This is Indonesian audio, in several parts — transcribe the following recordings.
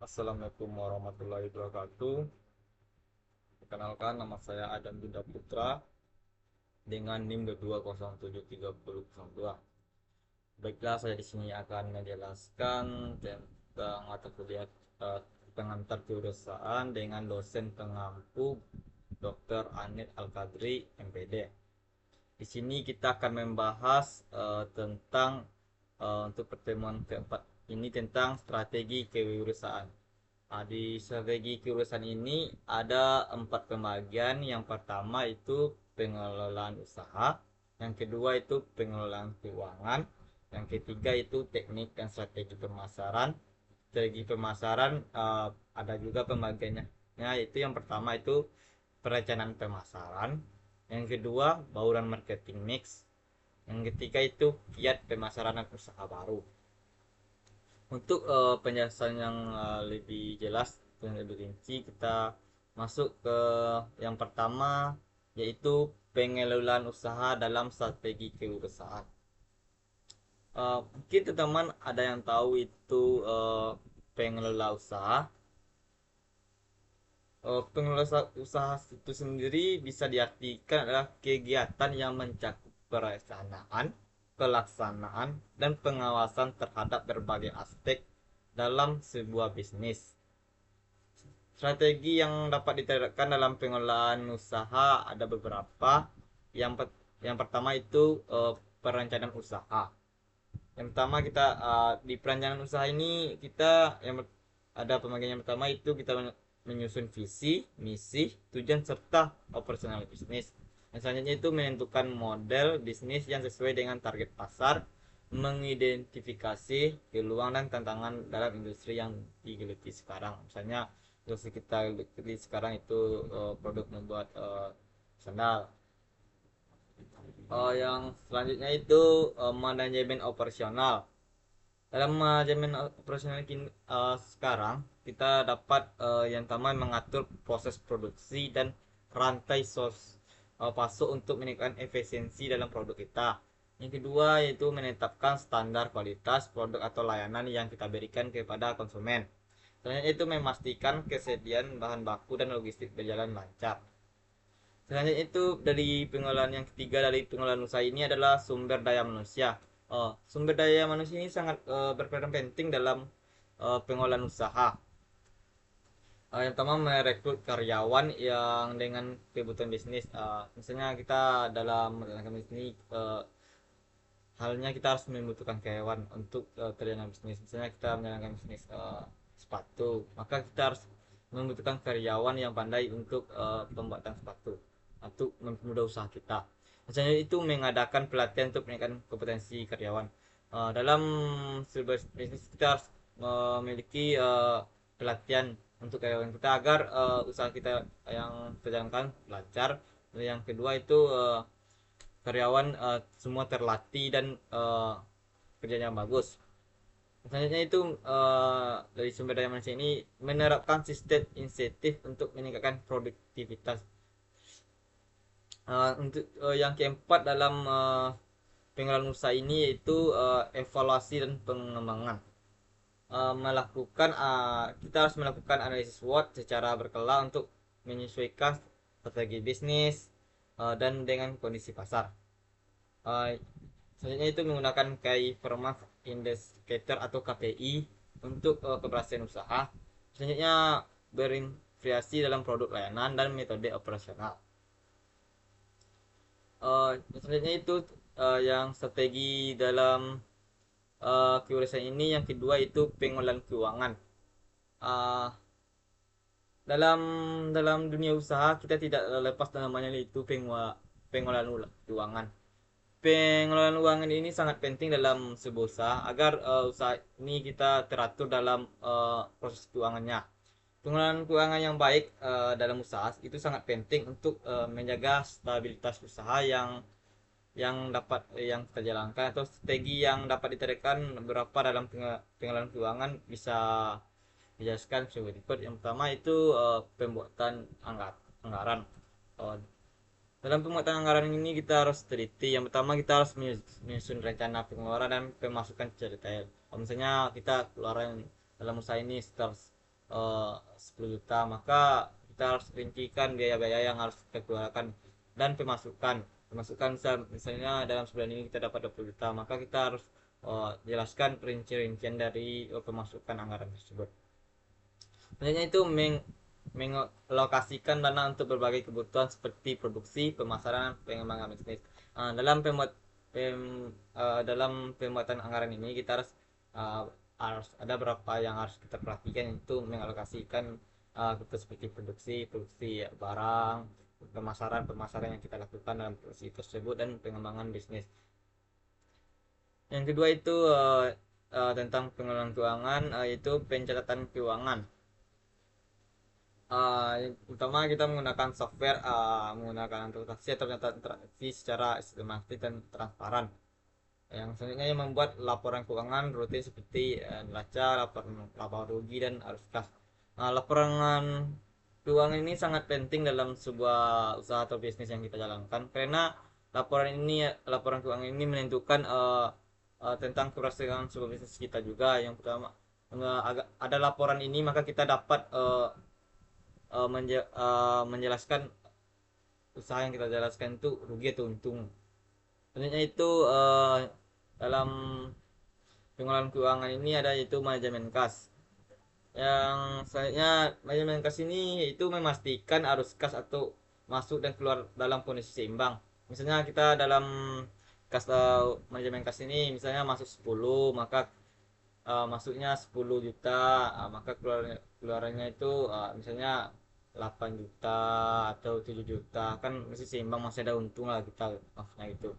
Assalamualaikum warahmatullahi wabarakatuh. Perkenalkan, nama saya Adam Bunda Putra dengan NIM 2207302. Baiklah, saya di sini akan menjelaskan tentang mata kuliah pengantar kewirausahaan dengan dosen pengampu Dr. Anit Al-Qadri, MPD. Di sini kita akan membahas tentang untuk pertemuan keempat ini tentang strategi kewirausahaan. Di strategi keurusan ini ada 4 pembagian. Yang pertama itu pengelolaan usaha, yang kedua itu pengelolaan keuangan, yang ketiga itu teknik dan strategi pemasaran. Strategi pemasaran ada juga pembagiannya. Itu yang pertama itu perencanaan pemasaran, yang kedua bauran marketing mix, yang ketiga itu kiat pemasaran dan usaha baru. Untuk penjelasan yang lebih jelas dan lebih rinci, kita masuk ke yang pertama, yaitu pengelolaan usaha dalam strategi kewirausahaan. Mungkin teman-teman ada yang tahu itu pengelola usaha. Pengelola usaha itu sendiri bisa diartikan adalah kegiatan yang mencakup perencanaan, pelaksanaan, dan pengawasan terhadap berbagai aspek dalam sebuah bisnis. Strategi yang dapat diterapkan dalam pengelolaan usaha ada beberapa. Yang pertama itu perencanaan usaha. Yang pertama kita di perencanaan usaha ini kita yang ada pembagian yang pertama itu kita menyusun visi, misi, tujuan serta operasional bisnis. Yang selanjutnya itu menentukan model bisnis yang sesuai dengan target pasar, mengidentifikasi peluang dan tantangan dalam industri yang digeluti sekarang. Misalnya industri kita geluti sekarang itu produk membuat sandal. Yang selanjutnya itu manajemen operasional. Dalam manajemen operasional sekarang kita dapat yang pertama mengatur proses produksi dan rantai pasok untuk meningkatkan efisiensi dalam produk kita. Yang kedua yaitu menetapkan standar kualitas produk atau layanan yang kita berikan kepada konsumen. Selanjutnya itu memastikan kesediaan bahan baku dan logistik berjalan lancar. Selanjutnya itu dari pengelolaan yang ketiga dari pengelolaan usaha ini adalah sumber daya manusia. Sumber daya manusia ini sangat berperan penting dalam pengelolaan usaha. Yang pertama merekrut karyawan yang dengan kebutuhan bisnis. Misalnya kita dalam menjalankan bisnis ini halnya kita harus membutuhkan karyawan untuk terjadinya bisnis. Misalnya kita menjalankan bisnis sepatu, maka kita harus membutuhkan karyawan yang pandai untuk pembuatan sepatu untuk mempermudah usaha kita. Misalnya itu mengadakan pelatihan untuk meningkatkan kompetensi karyawan. Dalam sebuah bisnis kita harus memiliki pelatihan untuk karyawan kita agar usaha kita yang terjalankan lancar. Yang kedua itu karyawan semua terlatih dan kerjanya bagus. Selanjutnya itu dari sumber daya manusia ini menerapkan sistem insentif untuk meningkatkan produktivitas. Untuk yang keempat dalam pengelolaan usaha ini yaitu evaluasi dan pengembangan. Kita harus melakukan analisis SWOT secara berkala untuk menyesuaikan strategi bisnis dan dengan kondisi pasar. Selanjutnya itu menggunakan Key Performance Indicator atau KPI untuk keberhasilan usaha. Selanjutnya berinvestasi dalam produk layanan dan metode operasional. Selanjutnya itu yang strategi dalam kewirausahaan ini. Yang kedua itu pengelolaan keuangan. Uh, dalam dalam dunia usaha kita tidak lepas namanya itu pengelolaan keuangan. Pengelolaan uangan ini sangat penting dalam sebuah usaha agar usaha ini kita teratur dalam proses keuangannya. Pengelolaan keuangan yang baik dalam usaha itu sangat penting untuk menjaga stabilitas usaha yang kita jalankan, atau strategi yang dapat diterapkan beberapa dalam pengelolaan keuangan bisa dijelaskan sebagai berikut. Yang pertama itu pembuatan anggaran. Uh, Dalam pembuatan anggaran ini kita harus teliti. Yang pertama kita harus menyusun rencana pengeluaran dan pemasukan secara detail. Misalnya kita keluaran dalam usaha ini 10 juta, maka kita harus rincikan biaya-biaya yang harus kita keluarkan dan pemasukan misalnya dalam sebulan ini kita dapat 20 juta, maka kita harus jelaskan perincian dari pemasukan anggaran tersebut. Selanjutnya itu mengalokasikan dana untuk berbagai kebutuhan seperti produksi, pemasaran, pengembangan bisnis. Dalam pembuatan anggaran ini kita harus ada berapa yang harus kita perhatikan, itu mengalokasikan kita seperti produksi barang, pemasaran yang kita lakukan dalam produksi tersebut, dan pengembangan bisnis. Yang kedua itu tentang pengelolaan keuangan, yaitu pencatatan keuangan. Pertama kita menggunakan software, menggunakan transaksi atau penyataan transaksi secara sistematis dan transparan. Yang selanjutnya yang membuat laporan keuangan rutin seperti neraca, laporan laba rugi, dan arus kas. Laporan keuangan ini sangat penting dalam sebuah usaha atau bisnis yang kita jalankan, karena laporan keuangan ini menentukan tentang keberhasilan sebuah bisnis kita juga. Yang pertama, ada laporan ini maka kita dapat menjelaskan usaha yang kita jelaskan itu rugi atau untung. Selanjutnya itu dalam pengelolaan keuangan ini ada yaitu manajemen kas. Yang selanjutnya manajemen kas ini itu memastikan arus kas atau masuk dan keluar dalam kondisi seimbang. Misalnya kita dalam manajemen kas ini misalnya masuk 10, maka masuknya 10 juta, maka keluarannya itu misalnya 8 juta atau 7 juta, kan masih seimbang, masih ada untung lah kita maksudnya gitu.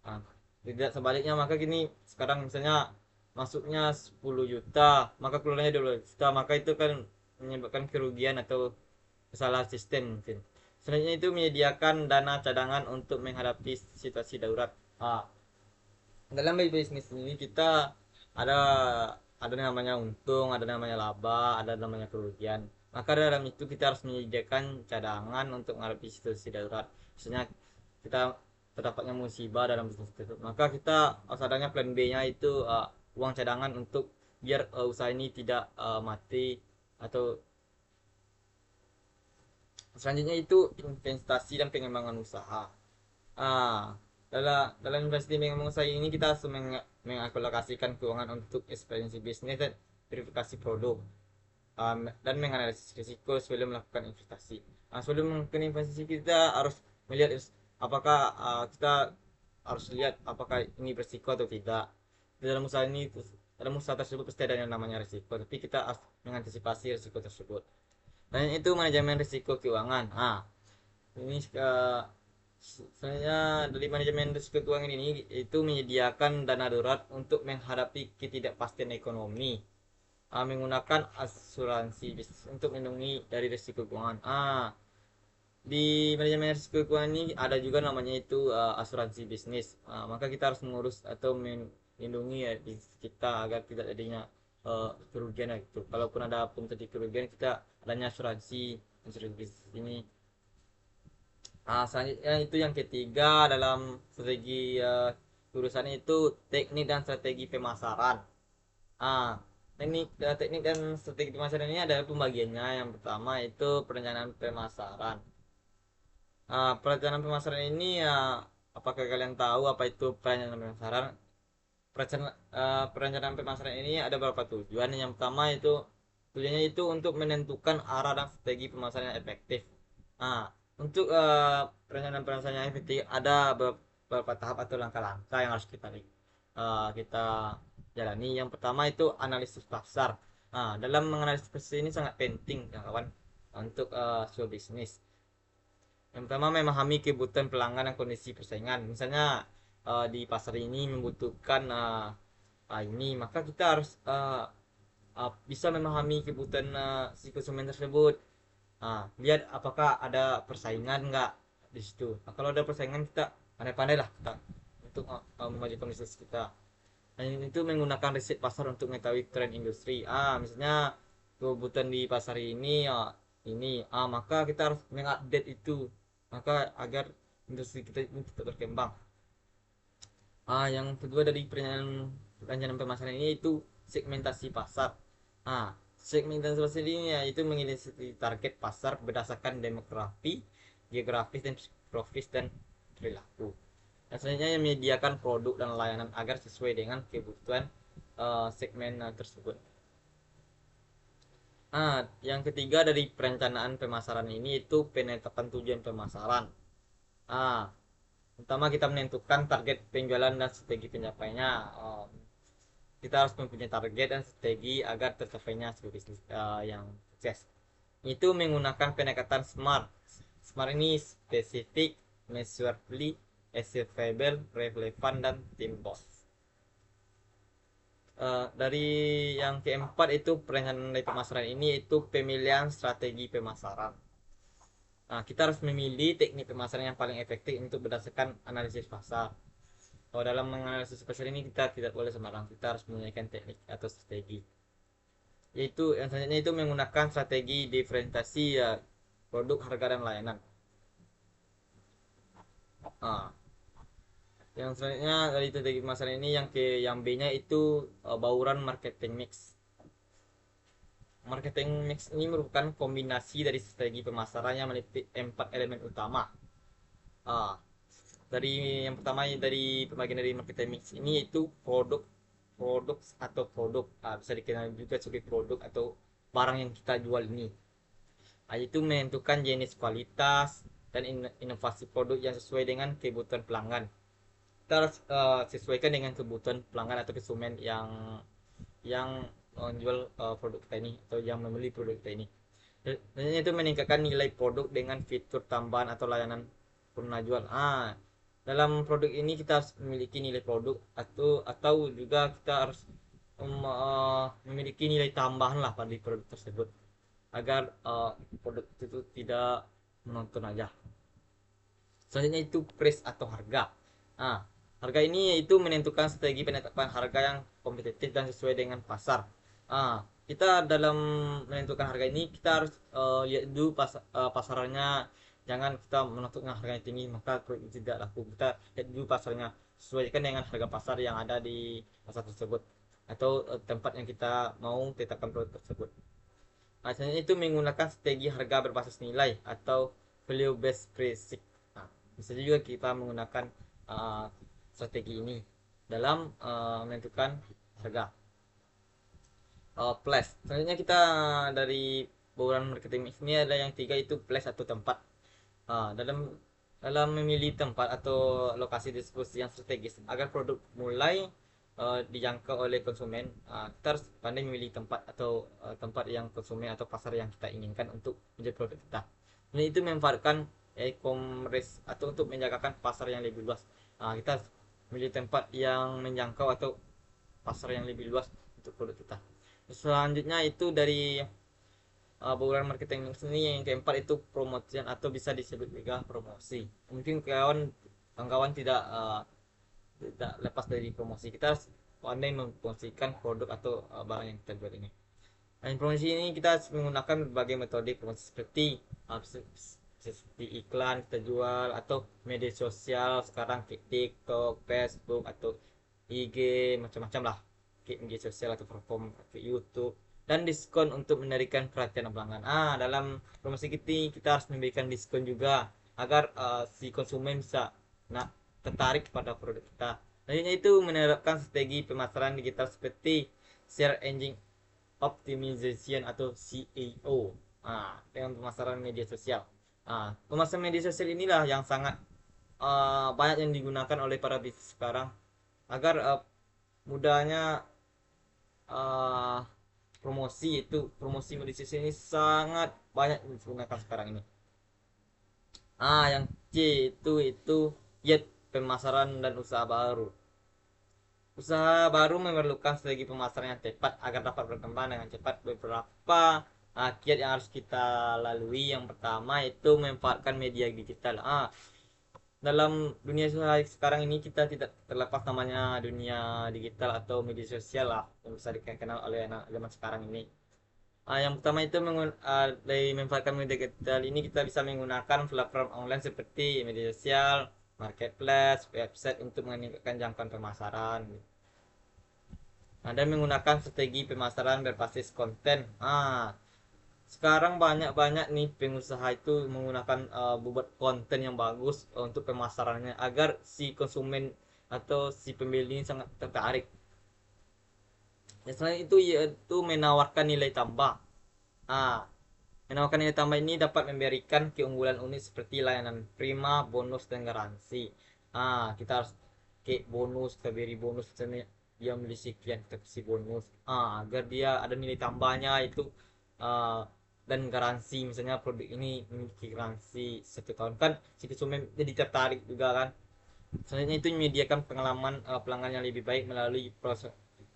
Nah, tidak sebaliknya, maka gini, sekarang misalnya masuknya 10 juta maka keluarnya 12 juta, maka itu kan menyebabkan kerugian atau kesalahan sistem mungkin. Selanjutnya itu menyediakan dana cadangan untuk menghadapi situasi darurat. Dalam bisnis ini kita ada ada namanya untung, ada namanya laba, ada namanya kerugian. Maka dalam itu kita harus menyediakan cadangan untuk menghadapi situasi darurat. Misalnya kita terdapatnya musibah dalam bisnis itu, maka kita adanya plan B-nya itu uang cadangan untuk biar usaha ini tidak mati. Atau selanjutnya itu investasi dan pengembangan usaha. Dalam investasi pengembangan usaha ini kita harus mengalokasikan keuangan untuk ekspansi bisnis dan verifikasi produk, dan menganalisis risiko sebelum melakukan investasi. Sebelum melakukan investasi kita harus melihat apakah kita harus lihat apakah ini berisiko atau tidak. Dalam usaha tersebut pasti ada yang namanya risiko, tapi kita harus mengantisipasi risiko tersebut. Dan itu manajemen risiko keuangan. Ini sebenarnya dari manajemen risiko keuangan ini itu menyediakan dana darurat untuk menghadapi ketidakpastian ekonomi, menggunakan asuransi bisnis untuk melindungi dari risiko keuangan. Di manajemen risiko keuangan ini ada juga namanya itu asuransi bisnis. Maka kita harus mengurus atau melindungi bisnis kita agar tidak adanya kerugian itu. Kalaupun ada pun terjadi kerugian, kita adanya asuransi bisnis ini. Selanjutnya itu yang ketiga dalam strategi lulusan itu teknik dan strategi pemasaran. Teknik dan strategi pemasaran ini ada pembagiannya. Yang pertama itu perencanaan pemasaran. Perencanaan pemasaran ini apakah kalian tahu apa itu perencanaan pemasaran? Perencanaan pemasaran ini ada beberapa tujuan. Yang pertama itu tujuannya itu untuk menentukan arah dan strategi pemasaran yang efektif. Untuk perencanaan pemasaran yang efektif ada beberapa tahap atau langkah-langkah yang harus kita jalani. Yang pertama itu analisis pasar. Dalam menganalisis pasar ini sangat penting ya kawan, untuk sebuah bisnis. Yang pertama memahami kebutuhan pelanggan dan kondisi persaingan. Misalnya di pasar ini membutuhkan ini, maka kita harus bisa memahami kebutuhan si konsumen tersebut. Lihat apakah ada persaingan nggak di situ. Kalau ada persaingan, kita pandai-pandai lah kita untuk memajukan bisnis kita. Dan itu menggunakan riset pasar untuk mengetahui tren industri. Misalnya kebutuhan di pasar ini, maka kita harus mengupdate itu, maka agar industri kita ini tetap berkembang. Yang kedua dari perencanaan pemasaran ini itu segmentasi pasar. Segmentasi sosial ini yaitu mengidentifikasi target pasar berdasarkan demografi, geografis, dan psikologis dan perilaku. Dan selanjutnya yang menyediakan produk dan layanan agar sesuai dengan kebutuhan segmen tersebut. Yang ketiga dari perencanaan pemasaran ini itu penetapan tujuan pemasaran. Ah, Pertama kita menentukan target penjualan dan strategi pencapaiannya. Kita harus mempunyai target dan strategi agar tercapainya sebuah bisnis yang sukses. Itu menggunakan pendekatan SMART. SMART ini spesifik, measurably, achievable, relevant, dan team boss. Dari yang keempat itu perencanaan dari pemasaran ini itu pemilihan strategi pemasaran. Kita harus memilih teknik pemasaran yang paling efektif untuk berdasarkan analisis pasar. Kalau dalam menganalisis pasar ini kita tidak boleh sembarang, kita harus menggunakan teknik atau strategi. Yaitu yang selanjutnya itu menggunakan strategi diferensiasi ya, produk, harga, dan layanan. Nah, yang selanjutnya dari strategi pemasaran ini yang B-nya itu bauran marketing mix. Marketing mix ini merupakan kombinasi dari strategi pemasaran yang memiliki 4 elemen utama. Ah, dari yang pertama dari pembagian dari marketing mix ini itu produk atau produk, bisa dikenal juga sebagai produk atau barang yang kita jual ini. Itu menentukan jenis, kualitas, dan inovasi produk yang sesuai dengan kebutuhan pelanggan. Kita harus sesuaikan dengan kebutuhan pelanggan atau konsumen yang menjual produk kita ini atau yang membeli produk kita ini. Dan itu meningkatkan nilai produk dengan fitur tambahan atau layanan purna jual. Dalam produk ini kita harus memiliki nilai produk atau juga kita harus memiliki nilai tambahan lah pada produk tersebut agar produk itu tidak menonton aja. Selanjutnya itu price atau harga. Harga ini yaitu menentukan strategi penetapan harga yang kompetitif dan sesuai dengan pasar. Kita dalam menentukan harga ini kita harus lihat dulu pasarannya. Jangan kita menentukan harga yang tinggi maka produk tidak laku. Kita lihat dulu pasarnya, sesuaikan dengan harga pasar yang ada di pasar tersebut atau tempat yang kita mau tetapkan produk tersebut. Selanjutnya itu menggunakan strategi harga berbasis nilai atau value based pricing. Bisa juga kita menggunakan uh, strategi ini dalam menentukan harga. Place. Selanjutnya kita dari bauran marketing mix ini ada yang tiga itu place atau tempat. Dalam dalam memilih tempat atau lokasi distribusi yang strategis agar produk mulai dijangkau oleh konsumen, kita harus pandai memilih tempat atau tempat yang konsumen atau pasar yang kita inginkan untuk menjual produk kita. Dan itu memanfaatkan e-commerce atau untuk menjagakan pasar yang lebih luas. Kita harus memilih tempat yang menjangkau atau pasar yang lebih luas untuk produk kita. Selanjutnya itu dari bauran marketing ini yang keempat itu promotion atau bisa disebut juga promosi. Mungkin kawan-kawan tidak lepas dari promosi. Kita harus pandai mempromosikan produk atau barang yang kita jual ini. Dan promosi ini kita menggunakan berbagai metode promosi seperti iklan kita jual atau media sosial sekarang TikTok, Facebook atau IG, macam-macam lah media sosial atau platform YouTube, dan diskon untuk menarikan perhatian pelanggan. Dalam promosi kita harus memberikan diskon juga agar si konsumen bisa tertarik pada produk kita. Selanjutnya itu menerapkan strategi pemasaran digital seperti share engine optimization atau SEO dengan pemasaran media sosial. Pemasaran media sosial inilah yang sangat banyak yang digunakan oleh para bisnis sekarang agar mudahnya promosi media sosial ini sangat banyak digunakan sekarang ini. Yang C itu yet pemasaran dan usaha baru. Usaha baru memerlukan strategi pemasaran yang tepat agar dapat berkembang dengan cepat. Beberapa kiat yang harus kita lalui. Yang pertama itu memanfaatkan media digital. Dalam dunia sekarang ini kita tidak terlepas namanya dunia digital atau media sosial lah yang bisa dikenal oleh anak zaman sekarang ini. Yang pertama itu dari memanfaatkan media digital ini kita bisa menggunakan platform online seperti media sosial, marketplace, website untuk meningkatkan jangkauan pemasaran. Ada menggunakan strategi pemasaran berbasis konten. Sekarang banyak-banyak nih pengusaha itu menggunakan buat konten yang bagus untuk pemasarannya agar si konsumen atau si pembeli ini sangat tertarik. Dan selain itu yaitu menawarkan nilai tambah. Ah, Menawarkan nilai tambah ini dapat memberikan keunggulan unik seperti layanan prima, bonus, dan garansi. Kita harus kayak bonus, kita beri bonus misalnya dia beli sekian kita kasih bonus. Agar dia ada nilai tambahnya itu ah, dan garansi misalnya produk ini memiliki garansi 1 tahun kan si konsumen jadi tertarik juga kan. Selanjutnya itu menyediakan pengalaman pelanggan yang lebih baik melalui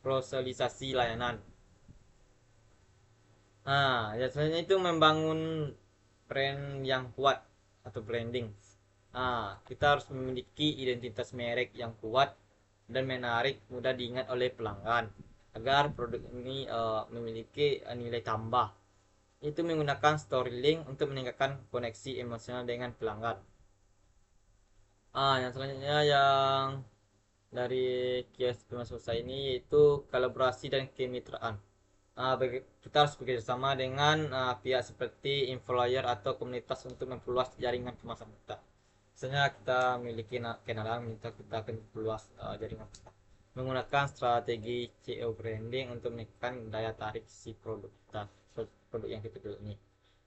prosesisasi layanan. Ya selanjutnya itu membangun brand yang kuat atau branding. Kita harus memiliki identitas merek yang kuat dan menarik, mudah diingat oleh pelanggan agar produk ini memiliki nilai tambah. Itu menggunakan storytelling untuk meningkatkan koneksi emosional dengan pelanggan. Yang selanjutnya yang dari kios Prima Selesai ini yaitu kolaborasi dan kemitraan. Kita harus bekerjasama dengan pihak seperti influencer atau komunitas untuk memperluas jaringan pemasaran kita. Misalnya kita memiliki kenalan, kita akan perluas jaringan kita menggunakan strategi CEO branding untuk meningkatkan daya tarik si produk kita, produk yang kita jual ini.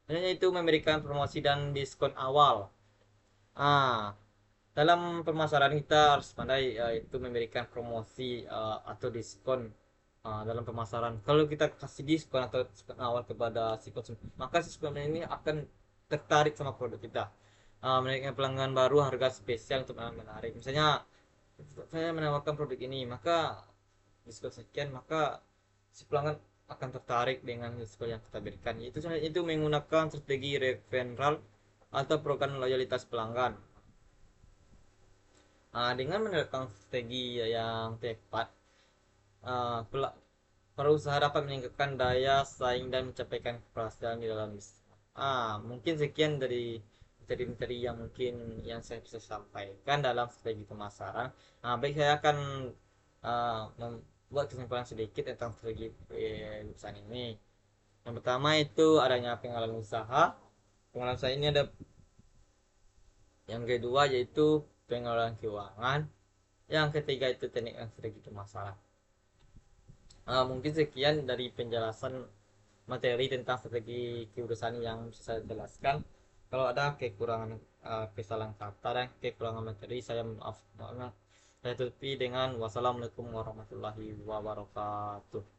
Dan itu memberikan promosi dan diskon awal. Ah, Dalam pemasaran kita harus pandai itu memberikan promosi atau diskon dalam pemasaran. Kalau kita kasih diskon atau diskon awal kepada si konsumen, maka si konsumen ini akan tertarik sama produk kita. Menaikkan pelanggan baru, harga spesial untuk menarik. Misalnya saya menawarkan produk ini, maka diskon sekian, maka si pelanggan akan tertarik dengan diskon yang kita berikan. Itu menggunakan strategi referral atau program loyalitas pelanggan. Dengan menerapkan strategi yang tepat, uh, para usaha dapat meningkatkan daya saing dan mencapaikan keberhasilan di dalam bisnis. Mungkin sekian dari materi-materi yang mungkin yang saya bisa sampaikan dalam strategi pemasaran. Baik, saya akan membuat kesimpulan sedikit tentang strategi perusahaan ini. Yang pertama itu adanya pengalaman usaha. Pengalaman usaha ini ada. Yang kedua yaitu pengelolaan keuangan. Yang ketiga itu teknik dan strategi pemasaran. Mungkin sekian dari penjelasan materi tentang strategi keurusan yang bisa saya jelaskan. Kalau ada kekurangan kesalahan kata dan kekurangan materi, saya maaf. Saya tutupi dengan wassalamualaikum warahmatullahi wabarakatuh.